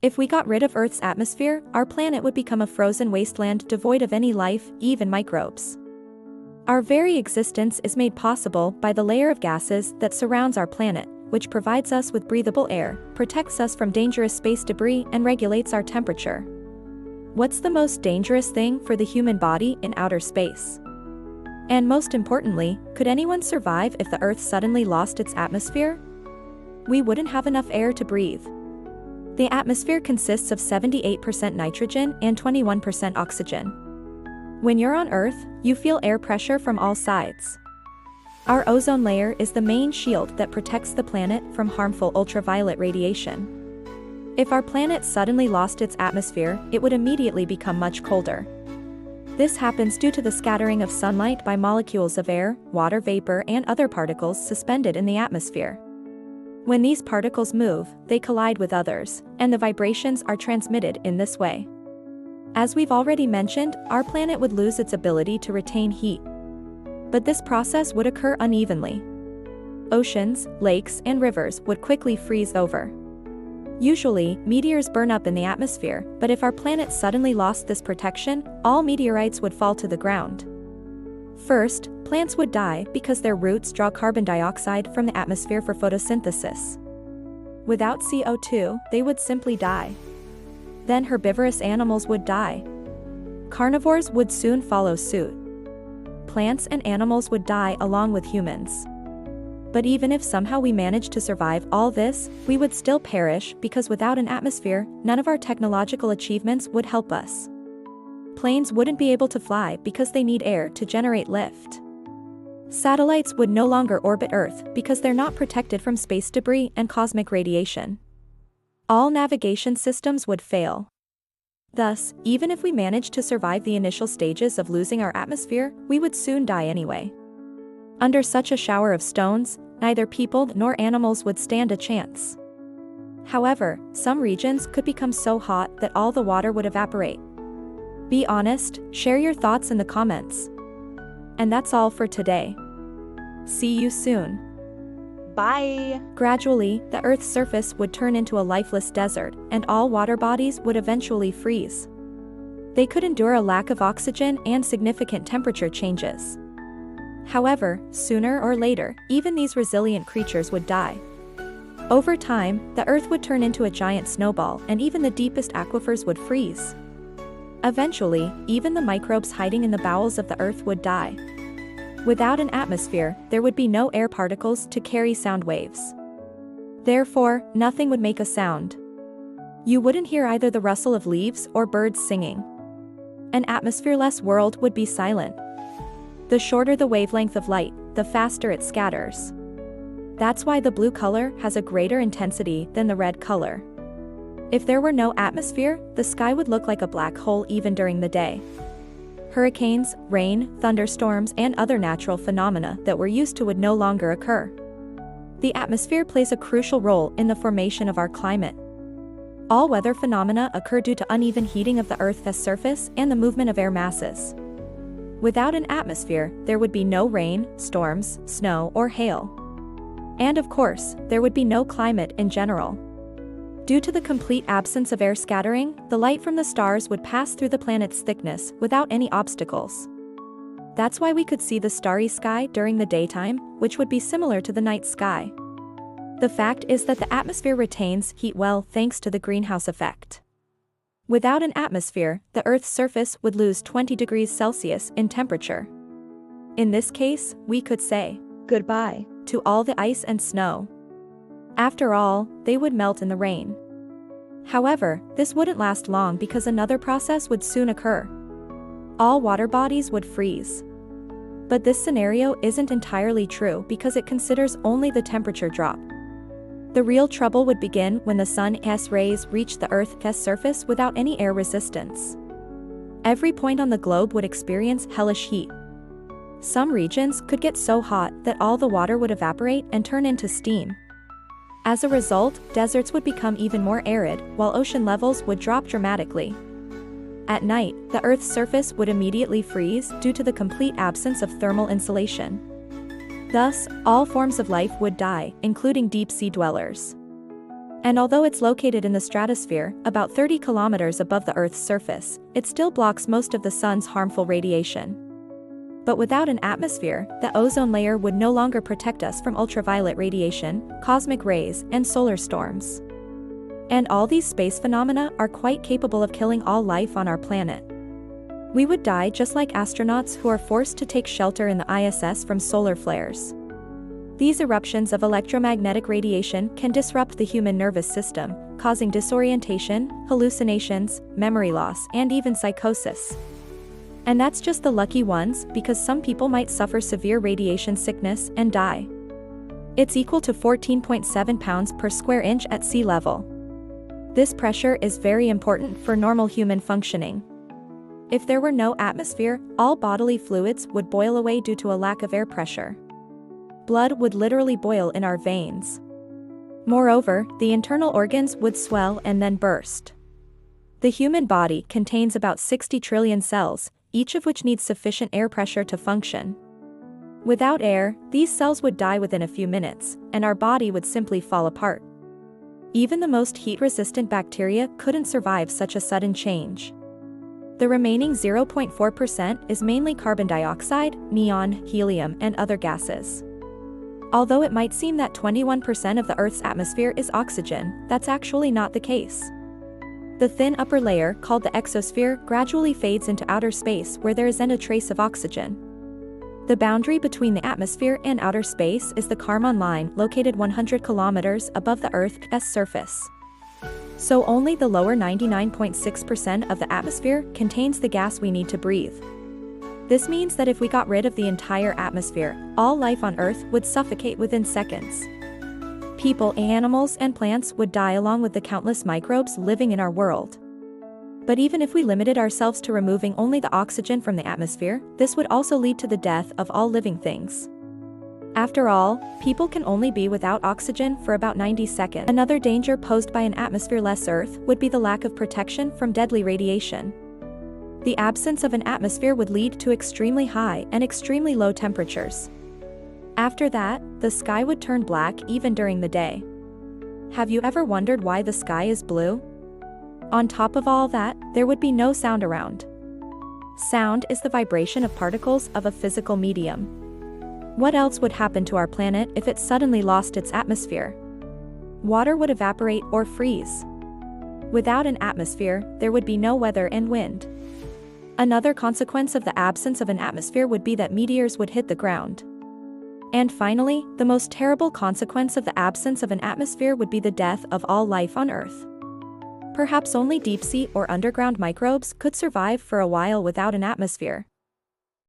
If we got rid of Earth's atmosphere, our planet would become a frozen wasteland devoid of any life, even microbes. Our very existence is made possible by the layer of gases that surrounds our planet, which provides us with breathable air, protects us from dangerous space debris, and regulates our temperature. What's the most dangerous thing for the human body in outer space? And most importantly, could anyone survive if the Earth suddenly lost its atmosphere? We wouldn't have enough air to breathe. The atmosphere consists of 78% nitrogen and 21% oxygen. When you're on Earth, you feel air pressure from all sides. Our ozone layer is the main shield that protects the planet from harmful ultraviolet radiation. If our planet suddenly lost its atmosphere, it would immediately become much colder. This happens due to the scattering of sunlight by molecules of air, water vapor, and other particles suspended in the atmosphere. When these particles move, they collide with others, and the vibrations are transmitted in this way. As we've already mentioned, our planet would lose its ability to retain heat. But this process would occur unevenly. Oceans, lakes, and rivers would quickly freeze over. Usually, meteors burn up in the atmosphere, but if our planet suddenly lost this protection, all meteorites would fall to the ground. First, plants would die because their roots draw carbon dioxide from the atmosphere for photosynthesis. Without CO2, they would simply die. Then herbivorous animals would die. Carnivores would soon follow suit. Plants and animals would die along with humans. But even if somehow we managed to survive all this, we would still perish because without an atmosphere, none of our technological achievements would help us. Planes wouldn't be able to fly because they need air to generate lift. Satellites would no longer orbit Earth because they're not protected from space debris and cosmic radiation. All navigation systems would fail. Thus, even if we managed to survive the initial stages of losing our atmosphere, we would soon die anyway. Under such a shower of stones, neither people nor animals would stand a chance. However, some regions could become so hot that all the water would evaporate. Be honest, share your thoughts in the comments. And that's all for today. See you soon. Bye! Gradually, the Earth's surface would turn into a lifeless desert, and all water bodies would eventually freeze. They could endure a lack of oxygen and significant temperature changes. However, sooner or later, even these resilient creatures would die. Over time, the Earth would turn into a giant snowball, and even the deepest aquifers would freeze. Eventually, even the microbes hiding in the bowels of the Earth would die. Without an atmosphere, there would be no air particles to carry sound waves. Therefore, nothing would make a sound. You wouldn't hear either the rustle of leaves or birds singing. An atmosphere-less world would be silent. The shorter the wavelength of light, the faster it scatters. That's why the blue color has a greater intensity than the red color. If there were no atmosphere, the sky would look like a black hole even during the day. Hurricanes, rain, thunderstorms, and other natural phenomena that we're used to would no longer occur. The atmosphere plays a crucial role in the formation of our climate. All weather phenomena occur due to uneven heating of the Earth's surface and the movement of air masses. Without an atmosphere, there would be no rain, storms, snow, or hail. And of course, there would be no climate in general. Due to the complete absence of air scattering, the light from the stars would pass through the planet's thickness without any obstacles. That's why we could see the starry sky during the daytime, which would be similar to the night sky. The fact is that the atmosphere retains heat well thanks to the greenhouse effect. Without an atmosphere, the Earth's surface would lose 20 degrees Celsius in temperature. In this case, we could say goodbye to all the ice and snow. After all, they would melt in the rain. However, this wouldn't last long because another process would soon occur. All water bodies would freeze. But this scenario isn't entirely true because it considers only the temperature drop. The real trouble would begin when the sun's rays reached the Earth's surface without any air resistance. Every point on the globe would experience hellish heat. Some regions could get so hot that all the water would evaporate and turn into steam. As a result, deserts would become even more arid, while ocean levels would drop dramatically. At night, the Earth's surface would immediately freeze due to the complete absence of thermal insulation. Thus, all forms of life would die, including deep-sea dwellers. And although it's located in the stratosphere, about 30 kilometers above the Earth's surface, it still blocks most of the sun's harmful radiation. But without an atmosphere, the ozone layer would no longer protect us from ultraviolet radiation, cosmic rays, and solar storms. And all these space phenomena are quite capable of killing all life on our planet. We would die just like astronauts who are forced to take shelter in the ISS from solar flares. These eruptions of electromagnetic radiation can disrupt the human nervous system, causing disorientation, hallucinations, memory loss, and even psychosis. And that's just the lucky ones, because some people might suffer severe radiation sickness and die. It's equal to 14.7 pounds per square inch at sea level. This pressure is very important for normal human functioning. If there were no atmosphere, all bodily fluids would boil away due to a lack of air pressure. Blood would literally boil in our veins. Moreover, the internal organs would swell and then burst. The human body contains about 60 trillion cells, each of which needs sufficient air pressure to function. Without air, these cells would die within a few minutes, and our body would simply fall apart. Even the most heat-resistant bacteria couldn't survive such a sudden change. The remaining 0.4% is mainly carbon dioxide, neon, helium, and other gases. Although it might seem that 21% of the Earth's atmosphere is oxygen, that's actually not the case. The thin upper layer, called the exosphere, gradually fades into outer space where there isn't a trace of oxygen. The boundary between the atmosphere and outer space is the Kármán line, located 100 kilometers above the Earth's surface. So only the lower 99.6% of the atmosphere contains the gas we need to breathe. This means that if we got rid of the entire atmosphere, all life on Earth would suffocate within seconds. People, animals, and plants would die along with the countless microbes living in our world. But even if we limited ourselves to removing only the oxygen from the atmosphere, this would also lead to the death of all living things. After all, people can only be without oxygen for about 90 seconds. Another danger posed by an atmosphere-less Earth would be the lack of protection from deadly radiation. The absence of an atmosphere would lead to extremely high and extremely low temperatures. After that, the sky would turn black even during the day. Have you ever wondered why the sky is blue? On top of all that, there would be no sound around. Sound is the vibration of particles of a physical medium. What else would happen to our planet if it suddenly lost its atmosphere? Water would evaporate or freeze. Without an atmosphere, there would be no weather and wind. Another consequence of the absence of an atmosphere would be that meteors would hit the ground. And finally, the most terrible consequence of the absence of an atmosphere would be the death of all life on Earth. Perhaps only deep-sea or underground microbes could survive for a while without an atmosphere.